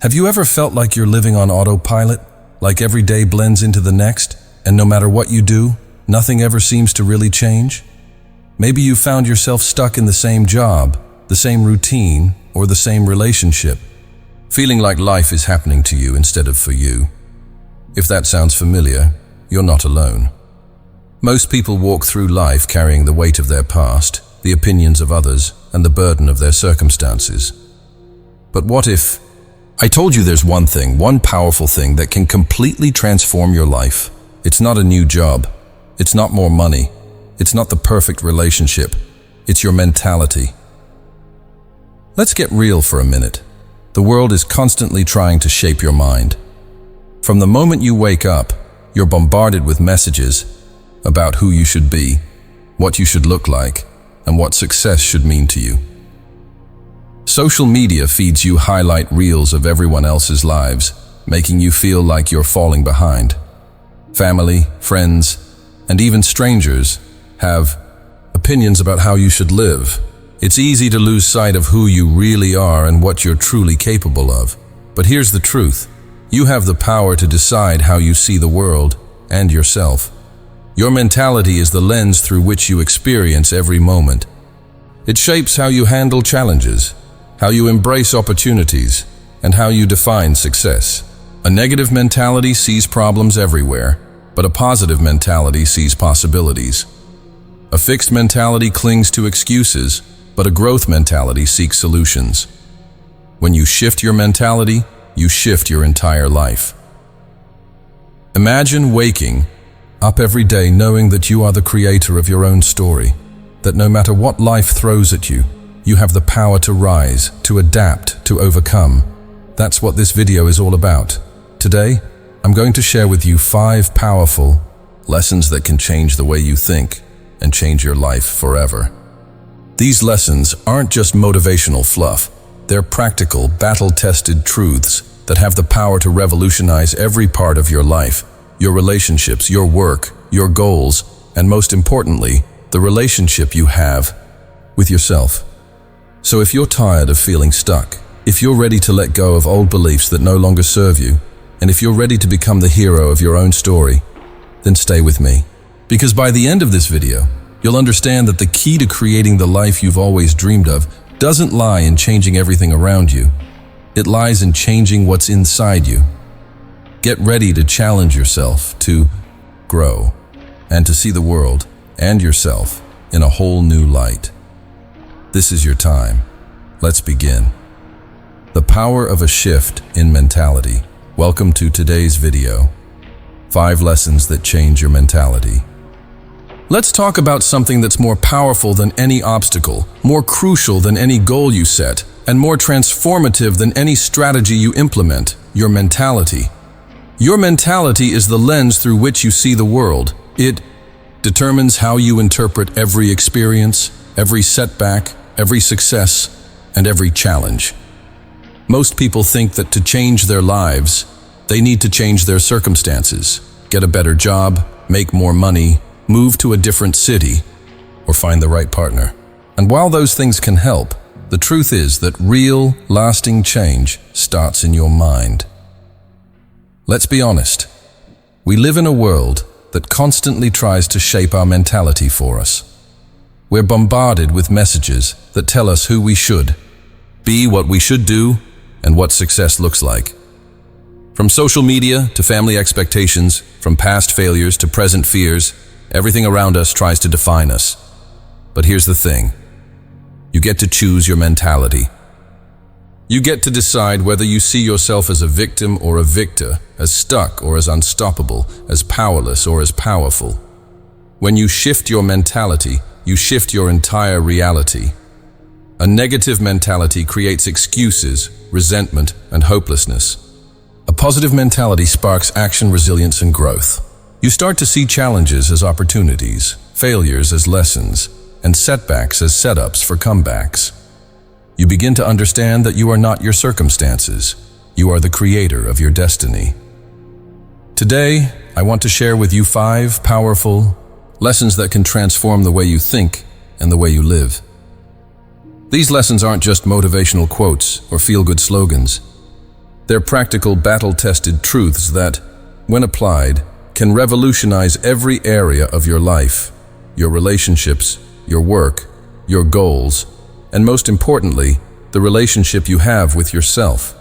Have you ever felt like you're living on autopilot, like every day blends into the next, and no matter what you do, nothing ever seems to really change? Maybe you found yourself stuck in the same job, the same routine, or the same relationship, feeling like life is happening to you instead of for you. If that sounds familiar, you're not alone. Most people walk through life carrying the weight of their past, the opinions of others, and the burden of their circumstances. But what if I told you there's one powerful thing that can completely transform your life? It's not a new job. It's not more money. It's not the perfect relationship. It's your mentality. Let's get real for a minute. The world is constantly trying to shape your mind. From the moment you wake up, you're bombarded with messages about who you should be, what you should look like, and what success should mean to you. Social media feeds you highlight reels of everyone else's lives, making you feel like you're falling behind. Family, friends, and even strangers have opinions about how you should live. It's easy to lose sight of who you really are and what you're truly capable of. But here's the truth. You have the power to decide how you see the world and yourself. Your mentality is the lens through which you experience every moment. It shapes how you handle challenges, how you embrace opportunities, and how you define success. A negative mentality sees problems everywhere, but a positive mentality sees possibilities. A fixed mentality clings to excuses, but a growth mentality seeks solutions. When you shift your mentality, you shift your entire life. Imagine waking up every day knowing that you are the creator of your own story, that no matter what life throws at you, you have the power to rise, to adapt, to overcome. That's what this video is all about. Today, I'm going to share with you 5 powerful lessons that can change the way you think and change your life forever. These lessons aren't just motivational fluff. They're practical, battle-tested truths that have the power to revolutionize every part of your life, your relationships, your work, your goals, and most importantly, the relationship you have with yourself. So if you're tired of feeling stuck, if you're ready to let go of old beliefs that no longer serve you, and if you're ready to become the hero of your own story, then stay with me. Because by the end of this video, you'll understand that the key to creating the life you've always dreamed of doesn't lie in changing everything around you. It lies in changing what's inside you. Get ready to challenge yourself, to grow, and to see the world and yourself in a whole new light. This is your time. Let's begin. The power of a shift in mentality. Welcome to today's video. 5 lessons that change your mentality. Let's talk about something that's more powerful than any obstacle, more crucial than any goal you set, and more transformative than any strategy you implement: your mentality. Your mentality is the lens through which you see the world. It determines how you interpret every experience, every setback, every success, and every challenge. Most people think that to change their lives, they need to change their circumstances, get a better job, make more money, move to a different city, or find the right partner. And while those things can help, the truth is that real, lasting change starts in your mind. Let's be honest. We live in a world that constantly tries to shape our mentality for us. We're bombarded with messages that tell us who we should be, what we should do, and what success looks like. From social media to family expectations, from past failures to present fears, everything around us tries to define us. But here's the thing. You get to choose your mentality. You get to decide whether you see yourself as a victim or a victor, as stuck or as unstoppable, as powerless or as powerful. When you shift your mentality, you shift your entire reality. A negative mentality creates excuses, resentment, and hopelessness. A positive mentality sparks action, resilience, and growth. You start to see challenges as opportunities, failures as lessons, and setbacks as setups for comebacks. You begin to understand that you are not your circumstances. You are the creator of your destiny. Today, I want to share with you 5 powerful lessons that can transform the way you think and the way you live. These lessons aren't just motivational quotes or feel-good slogans. They're practical, battle-tested truths that, when applied, can revolutionize every area of your life, your relationships, your work, your goals, and most importantly, the relationship you have with yourself.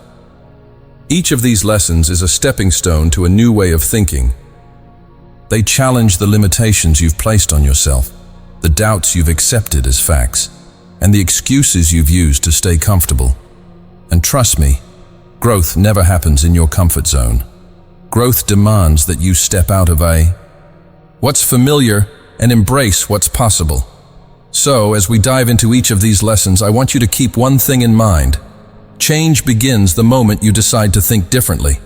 Each of these lessons is a stepping stone to a new way of thinking. They challenge the limitations you've placed on yourself, the doubts you've accepted as facts, and the excuses you've used to stay comfortable. And trust me, growth never happens in your comfort zone. Growth demands that you step out of what's familiar and embrace what's possible. So, as we dive into each of these lessons, I want you to keep one thing in mind. Change begins the moment you decide to think differently.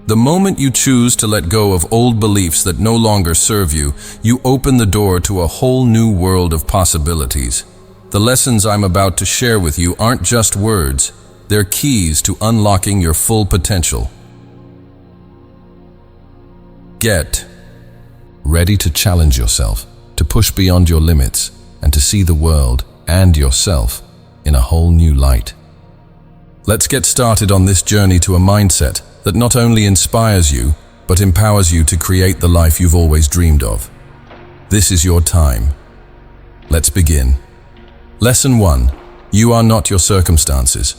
The moment you choose to let go of old beliefs that no longer serve you, you open the door to a whole new world of possibilities. The lessons I'm about to share with you aren't just words, they're keys to unlocking your full potential. Get ready to challenge yourself, to push beyond your limits, and to see the world and yourself in a whole new light. Let's get started on this journey to a mindset that not only inspires you, but empowers you to create the life you've always dreamed of. This is your time. Let's begin. Lesson 1. You are not your circumstances.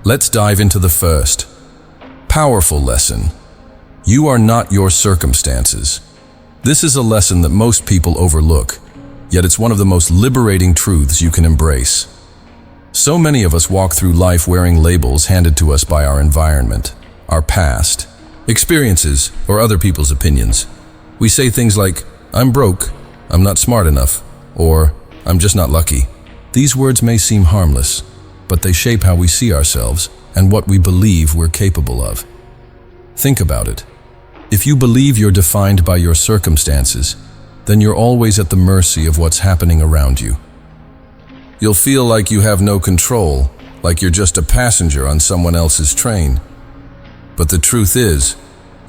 Let's dive into the first powerful lesson. You are not your circumstances. This is a lesson that most people overlook, yet it's one of the most liberating truths you can embrace. So many of us walk through life wearing labels handed to us by our environment, our past, experiences, or other people's opinions. We say things like, "I'm broke," "I'm not smart enough," or "I'm just not lucky." These words may seem harmless, but they shape how we see ourselves and what we believe we're capable of. Think about it. If you believe you're defined by your circumstances, then you're always at the mercy of what's happening around you. You'll feel like you have no control, like you're just a passenger on someone else's train. But the truth is,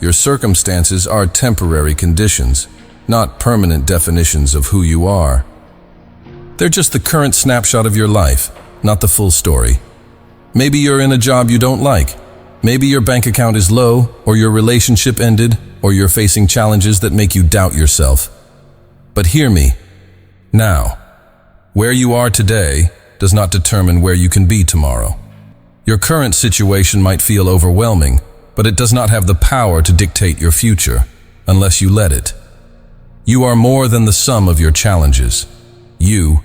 your circumstances are temporary conditions, not permanent definitions of who you are. They're just the current snapshot of your life, not the full story. Maybe you're in a job you don't like. Maybe your bank account is low, or your relationship ended, or you're facing challenges that make you doubt yourself. But hear me. Now, where you are today does not determine where you can be tomorrow. Your current situation might feel overwhelming, but it does not have the power to dictate your future, unless you let it. You are more than the sum of your challenges. You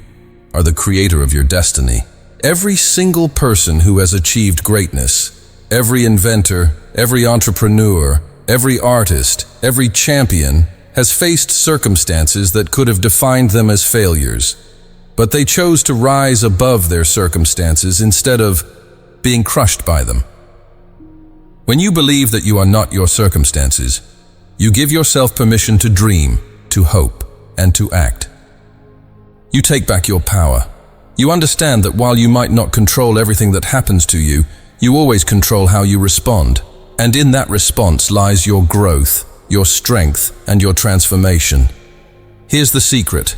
are the creator of your destiny. Every single person who has achieved greatness, every inventor, every entrepreneur, every artist, every champion, has faced circumstances that could have defined them as failures. But they chose to rise above their circumstances instead of being crushed by them. When you believe that you are not your circumstances, you give yourself permission to dream, to hope, and to act. You take back your power. You understand that while you might not control everything that happens to you, you always control how you respond. And in that response lies your growth, your strength, and your transformation. Here's the secret.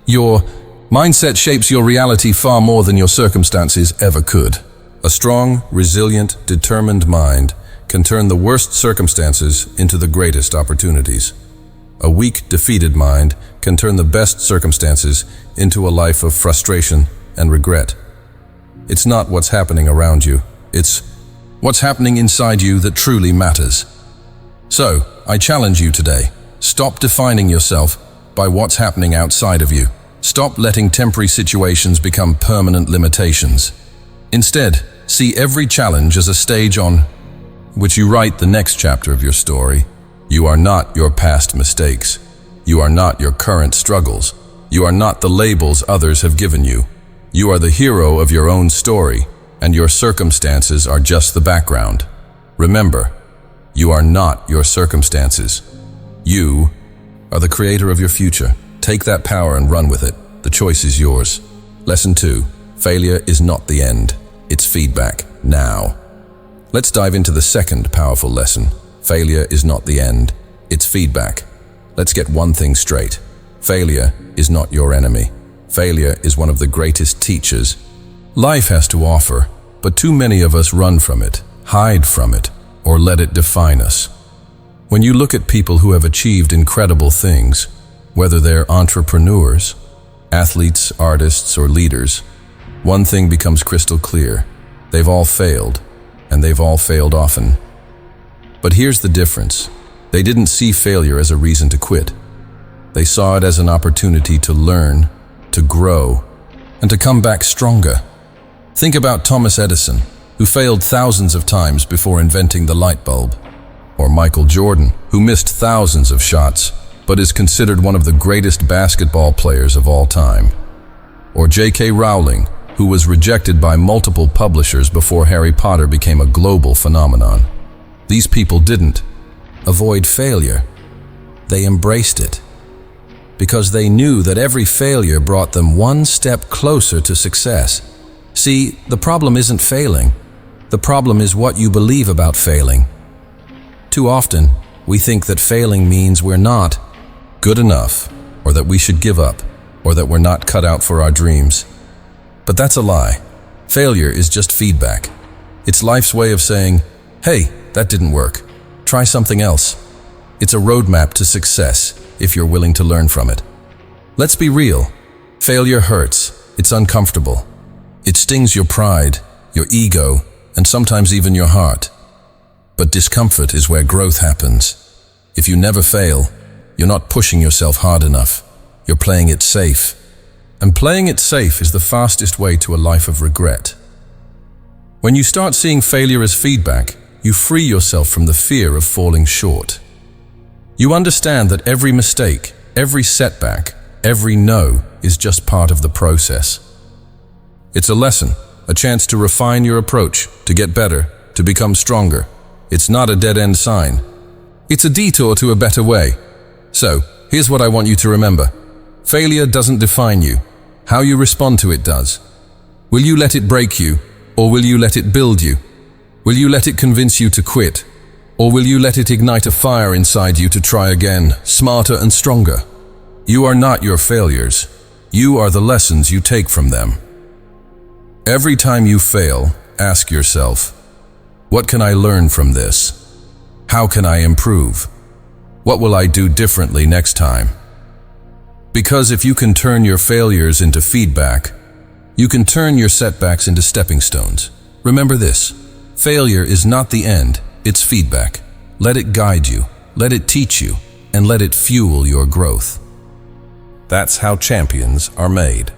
Your mindset shapes your reality far more than your circumstances ever could. A strong, resilient, determined mind can turn the worst circumstances into the greatest opportunities. A weak, defeated mind can turn the best circumstances into a life of frustration and regret. It's not what's happening around you, it's what's happening inside you that truly matters. So, I challenge you today. Stop defining yourself by what's happening outside of you. Stop letting temporary situations become permanent limitations. Instead, see every challenge as a stage on which you write the next chapter of your story. You are not your past mistakes. You are not your current struggles. You are not the labels others have given you. You are the hero of your own story, and your circumstances are just the background. Remember, you are not your circumstances. You are the creator of your future. Take that power and run with it. The choice is yours. Lesson 2. Failure is not the end. It's feedback. Now, let's dive into the second powerful lesson. Failure is not the end. It's feedback. Let's get one thing straight. Failure is not your enemy. Failure is one of the greatest teachers life has to offer, but too many of us run from it. hide from it, or let it define us. When you look at people who have achieved incredible things, whether they're entrepreneurs, athletes, artists, or leaders, one thing becomes crystal clear. They've all failed, and they've all failed often. But here's the difference. They didn't see failure as a reason to quit. They saw it as an opportunity to learn, to grow, and to come back stronger. Think about Thomas Edison, who failed thousands of times before inventing the light bulb. Or Michael Jordan, who missed thousands of shots, but is considered one of the greatest basketball players of all time. Or J.K. Rowling, who was rejected by multiple publishers before Harry Potter became a global phenomenon. These people didn't avoid failure. They embraced it. Because they knew that every failure brought them one step closer to success. See, the problem isn't failing. The problem is what you believe about failing. Too often, we think that failing means we're not good enough, or that we should give up, or that we're not cut out for our dreams. But that's a lie. Failure is just feedback. It's life's way of saying, hey, that didn't work. Try something else. It's a roadmap to success if you're willing to learn from it. Let's be real. Failure hurts. It's uncomfortable. It stings your pride, your ego, and sometimes even your heart. But discomfort is where growth happens. If you never fail, you're not pushing yourself hard enough. You're playing it safe. And playing it safe is the fastest way to a life of regret. When you start seeing failure as feedback, you free yourself from the fear of falling short. You understand that every mistake, every setback, every no is just part of the process. It's a lesson, a chance to refine your approach, to get better, to become stronger. It's not a dead-end sign. It's a detour to a better way. So, here's what I want you to remember. Failure doesn't define you. How you respond to it does. Will you let it break you, or will you let it build you? Will you let it convince you to quit, or will you let it ignite a fire inside you to try again, smarter and stronger? You are not your failures. You are the lessons you take from them. Every time you fail, ask yourself, what can I learn from this? How can I improve? What will I do differently next time? Because if you can turn your failures into feedback, you can turn your setbacks into stepping stones. Remember this, failure is not the end, it's feedback. Let it guide you, let it teach you, and let it fuel your growth. That's how champions are made.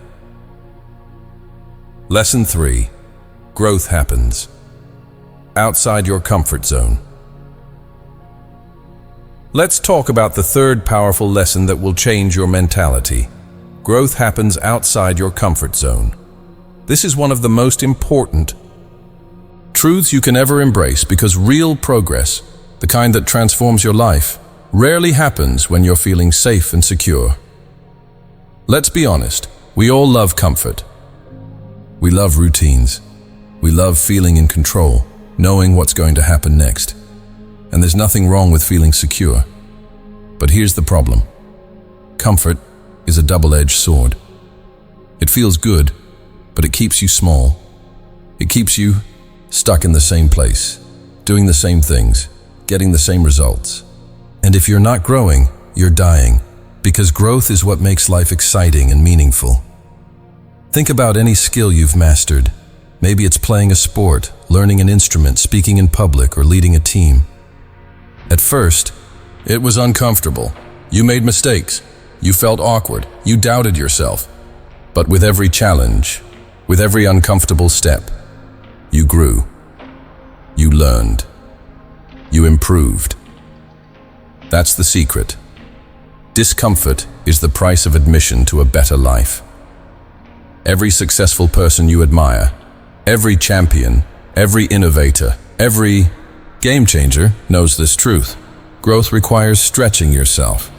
Lesson 3. Growth happens outside your comfort zone. Let's talk about the third powerful lesson that will change your mentality. Growth happens outside your comfort zone. This is one of the most important truths you can ever embrace, because real progress, the kind that transforms your life, rarely happens when you're feeling safe and secure. Let's be honest, we all love comfort. We love routines. We love feeling in control, knowing what's going to happen next. And there's nothing wrong with feeling secure. But here's the problem. Comfort is a double-edged sword. It feels good, but it keeps you small. It keeps you stuck in the same place, doing the same things, getting the same results. And if you're not growing, you're dying, because growth is what makes life exciting and meaningful. Think about any skill you've mastered. Maybe it's playing a sport, learning an instrument, speaking in public, or leading a team. At first, it was uncomfortable. You made mistakes. You felt awkward. You doubted yourself. But with every challenge, with every uncomfortable step, you grew. You learned. You improved. That's the secret. Discomfort is the price of admission to a better life. Every successful person you admire, every champion, every innovator, every game changer knows this truth. Growth requires stretching yourself.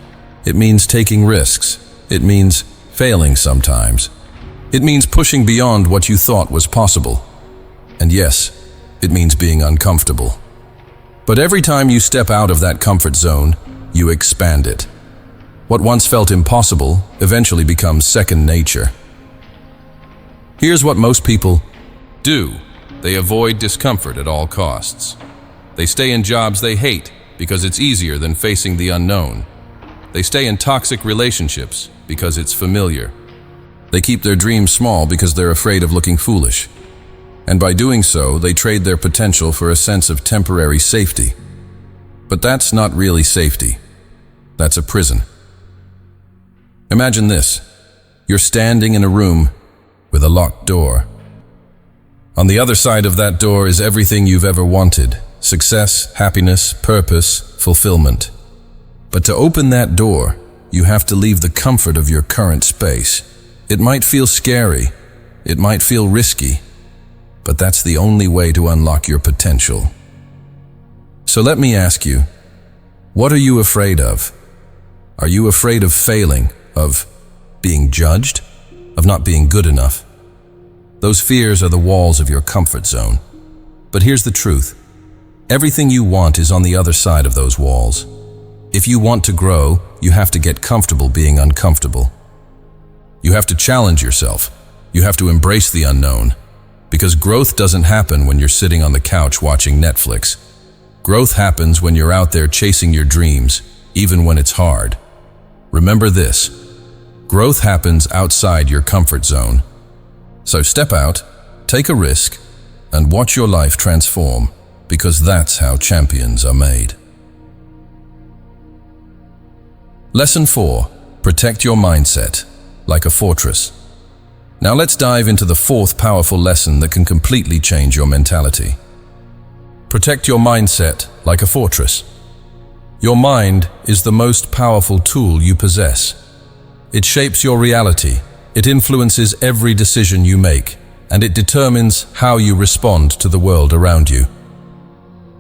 It means taking risks. It means failing sometimes. It means pushing beyond what you thought was possible. And yes, it means being uncomfortable. But every time you step out of that comfort zone, you expand it. What once felt impossible eventually becomes second nature. Here's what most people do. They avoid discomfort at all costs. They stay in jobs they hate because it's easier than facing the unknown. They stay in toxic relationships because it's familiar. They keep their dreams small because they're afraid of looking foolish. And by doing so, they trade their potential for a sense of temporary safety. But that's not really safety. That's a prison. Imagine this. You're standing in a room with a locked door. On the other side of that door is everything you've ever wanted: success, happiness, purpose, fulfillment. But to open that door, you have to leave the comfort of your current space. It might feel scary, it might feel risky, but that's the only way to unlock your potential. So let me ask you, what are you afraid of? Are you afraid of failing, of being judged, of not being good enough? Those fears are the walls of your comfort zone. But here's the truth. Everything you want is on the other side of those walls. If you want to grow, you have to get comfortable being uncomfortable. You have to challenge yourself. You have to embrace the unknown. Because growth doesn't happen when you're sitting on the couch watching Netflix. Growth happens when you're out there chasing your dreams, even when it's hard. Remember this. Growth happens outside your comfort zone. So step out, take a risk, and watch your life transform, because that's how champions are made. Lesson 4. Protect your mindset like a fortress. Now let's dive into the fourth powerful lesson that can completely change your mentality. Protect your mindset like a fortress. Your mind is the most powerful tool you possess. It shapes your reality, it influences every decision you make, and it determines how you respond to the world around you.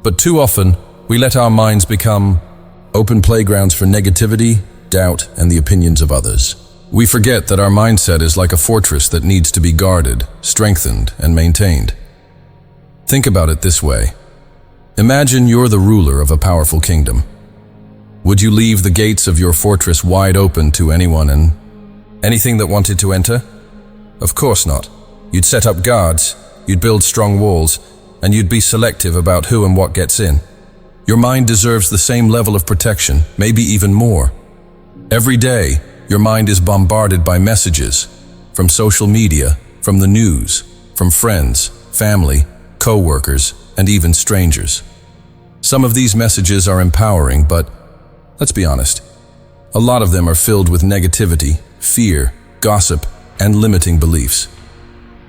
But too often, we let our minds become open playgrounds for negativity, doubt, and the opinions of others. We forget that our mindset is like a fortress that needs to be guarded, strengthened, and maintained. Think about it this way. Imagine you're the ruler of a powerful kingdom. Would you leave the gates of your fortress wide open to anyone and anything that wanted to enter? Of course not. You'd set up guards, you'd build strong walls, and you'd be selective about who and what gets in. Your mind deserves the same level of protection, maybe even more. Every day, your mind is bombarded by messages from social media, from the news, from friends, family, co-workers, and even strangers. Some of these messages are empowering, but let's be honest, a lot of them are filled with negativity, fear, gossip, and limiting beliefs.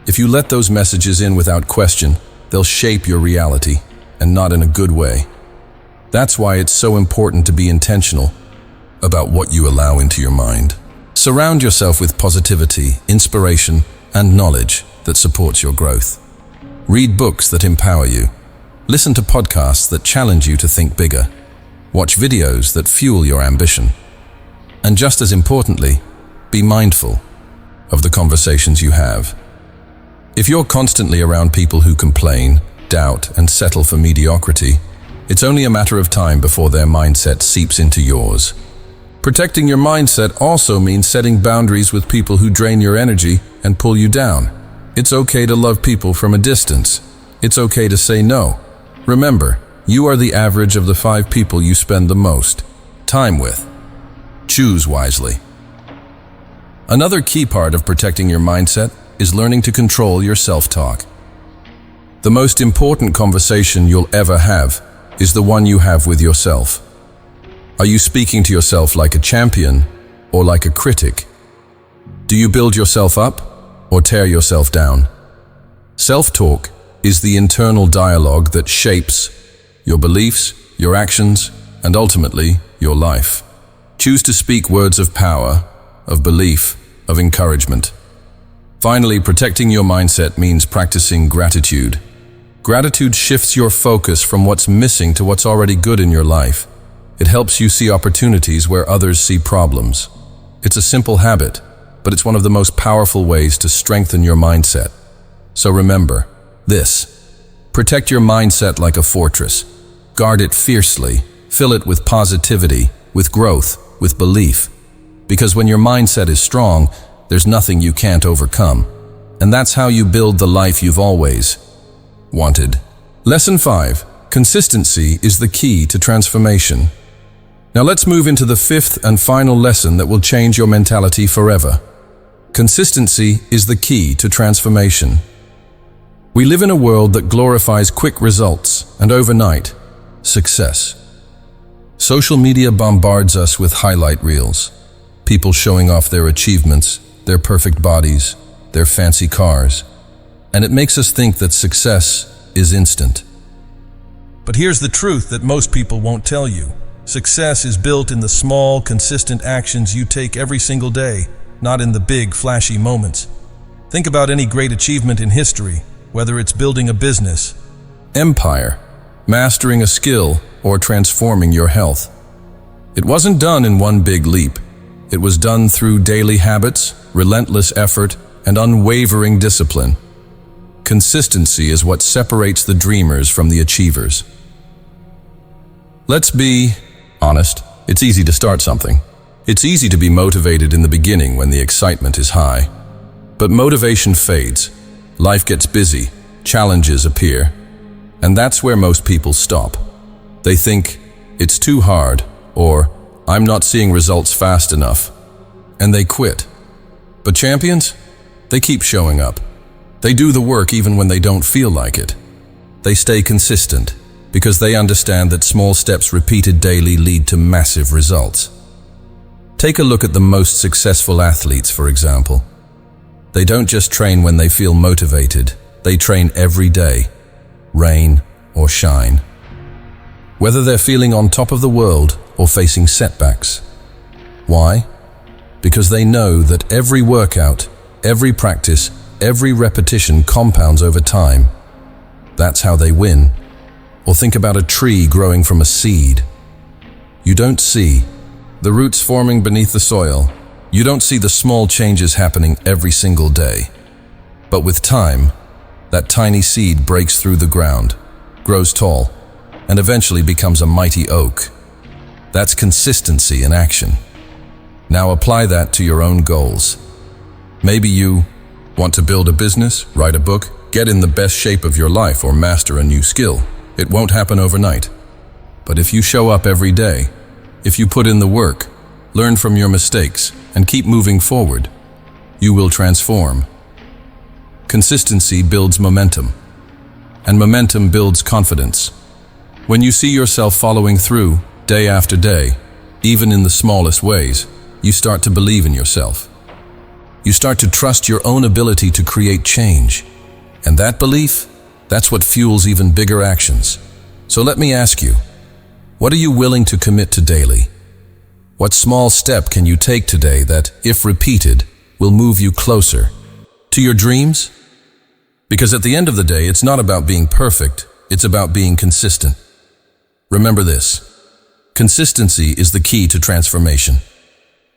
If you let those messages in without question, they'll shape your reality, and not in a good way. That's why it's so important to be intentional about what you allow into your mind. Surround yourself with positivity, inspiration, and knowledge that supports your growth. Read books that empower you. Listen to podcasts that challenge you to think bigger. Watch videos that fuel your ambition. And just as importantly, be mindful of the conversations you have. If you're constantly around people who complain, doubt, and settle for mediocrity, it's only a matter of time before their mindset seeps into yours. Protecting your mindset also means setting boundaries with people who drain your energy and pull you down. It's okay to love people from a distance. It's okay to say no. Remember, you are the average of the 5 people you spend the most time with. Choose wisely. Another key part of protecting your mindset is learning to control your self-talk. The most important conversation you'll ever have is the one you have with yourself. Are you speaking to yourself like a champion or like a critic? Do you build yourself up or tear yourself down? Self-talk is the internal dialogue that shapes your beliefs, your actions, and ultimately your life. Choose to speak words of power, of belief, of encouragement. Finally, protecting your mindset means practicing gratitude. Gratitude shifts your focus from what's missing to what's already good in your life. It helps you see opportunities where others see problems. It's a simple habit, but it's one of the most powerful ways to strengthen your mindset. So remember this. Protect your mindset like a fortress. Guard it fiercely. Fill it with positivity, with growth, with belief. Because when your mindset is strong, there's nothing you can't overcome. And that's how you build the life you've always wanted. Lesson 5. Consistency is the key to transformation. Now let's move into the fifth and final lesson that will change your mentality forever. Consistency is the key to transformation. We live in a world that glorifies quick results and overnight success. Social media bombards us with highlight reels. People showing off their achievements, their perfect bodies, their fancy cars. And it makes us think that success is instant. But here's the truth that most people won't tell you. Success is built in the small, consistent actions you take every single day, not in the big, flashy moments. Think about any great achievement in history, whether it's building a business, empire, mastering a skill, or transforming your health. It wasn't done in one big leap. It was done through daily habits, relentless effort, and unwavering discipline. Consistency is what separates the dreamers from the achievers. Let's be honest. It's easy to start something. It's easy to be motivated in the beginning when the excitement is high. But motivation fades. Life gets busy, challenges appear, and that's where most people stop. They think, it's too hard, or I'm not seeing results fast enough, and they quit. But champions? They keep showing up. They do the work even when they don't feel like it. They stay consistent because they understand that small steps repeated daily lead to massive results. Take a look at the most successful athletes, for example. They don't just train when they feel motivated. They train every day, rain or shine. Whether they're feeling on top of the world or facing setbacks. Why? Because they know that every workout, every practice, every repetition compounds over time. That's how they win. Or think about a tree growing from a seed. You don't see the roots forming beneath the soil. You don't see the small changes happening every single day. But with time, that tiny seed breaks through the ground, grows tall, and eventually becomes a mighty oak. That's consistency in action. Now apply that to your own goals. Maybe you want to build a business, write a book, get in the best shape of your life, or master a new skill. It won't happen overnight. But if you show up every day, if you put in the work, learn from your mistakes, and keep moving forward, you will transform. Consistency builds momentum, and momentum builds confidence. When you see yourself following through, day after day, even in the smallest ways, you start to believe in yourself. You start to trust your own ability to create change. And that belief, that's what fuels even bigger actions. So let me ask you, what are you willing to commit to daily? What small step can you take today that, if repeated, will move you closer to your dreams? Because at the end of the day, it's not about being perfect, it's about being consistent. Remember this, consistency is the key to transformation.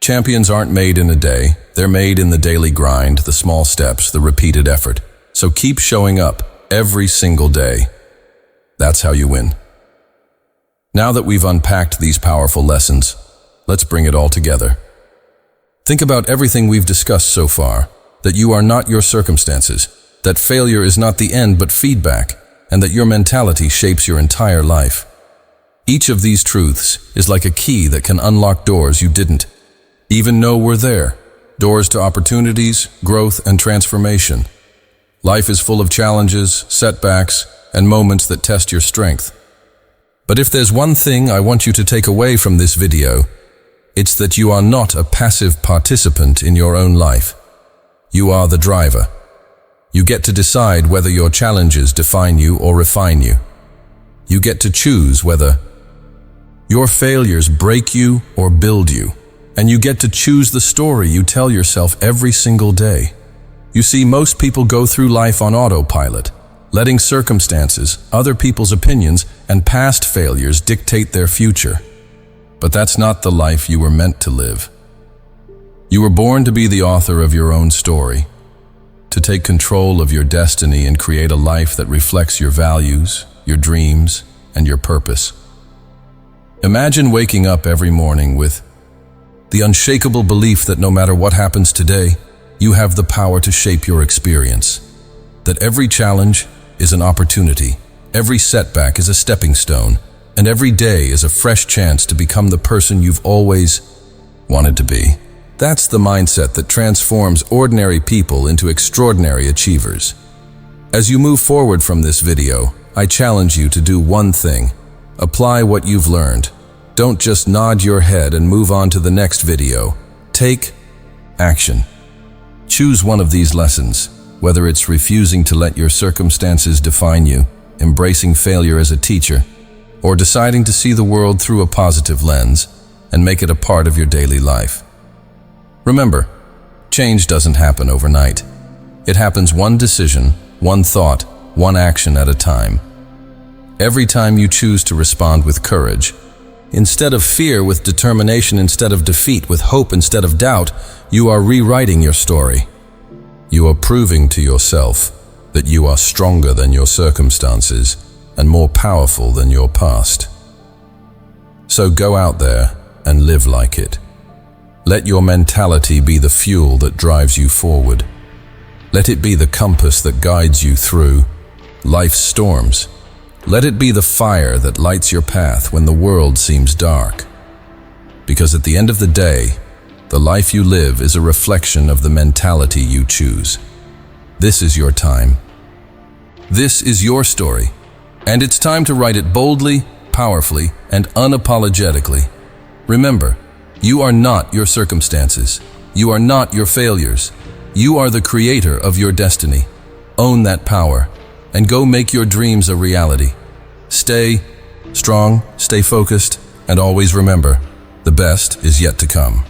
Champions aren't made in a day, they're made in the daily grind, the small steps, the repeated effort. So keep showing up every single day. That's how you win. Now that we've unpacked these powerful lessons, let's bring it all together. Think about everything we've discussed so far, that you are not your circumstances, that failure is not the end but feedback, and that your mentality shapes your entire life. Each of these truths is like a key that can unlock doors you didn't even know were there. Doors to opportunities, growth, and transformation. Life is full of challenges, setbacks, and moments that test your strength. But if there's one thing I want you to take away from this video, it's that you are not a passive participant in your own life. You are the driver. You get to decide whether your challenges define you or refine you. You get to choose whether your failures break you or build you. And you get to choose the story you tell yourself every single day. You see, most people go through life on autopilot, letting circumstances, other people's opinions, and past failures dictate their future. But that's not the life you were meant to live. You were born to be the author of your own story, to take control of your destiny and create a life that reflects your values, your dreams, and your purpose. Imagine waking up every morning with the unshakable belief that no matter what happens today, you have the power to shape your experience. That every challenge, is an opportunity. Every setback is a stepping stone, and every day is a fresh chance to become the person you've always wanted to be. That's the mindset that transforms ordinary people into extraordinary achievers. As you move forward from this video, I challenge you to do one thing. Apply what you've learned. Don't just nod your head and move on to the next video. Take action. Choose one of these lessons, whether it's refusing to let your circumstances define you, embracing failure as a teacher, or deciding to see the world through a positive lens and make it a part of your daily life. Remember, change doesn't happen overnight. It happens one decision, one thought, one action at a time. Every time you choose to respond with courage, instead of fear, with determination instead of defeat, with hope instead of doubt, you are rewriting your story. You are proving to yourself that you are stronger than your circumstances and more powerful than your past. So go out there and live like it. Let your mentality be the fuel that drives you forward. Let it be the compass that guides you through life's storms. Let it be the fire that lights your path when the world seems dark. Because at the end of the day, the life you live is a reflection of the mentality you choose. This is your time. This is your story. And it's time to write it boldly, powerfully, and unapologetically. Remember, you are not your circumstances. You are not your failures. You are the creator of your destiny. Own that power and go make your dreams a reality. Stay strong, stay focused, and always remember, the best is yet to come.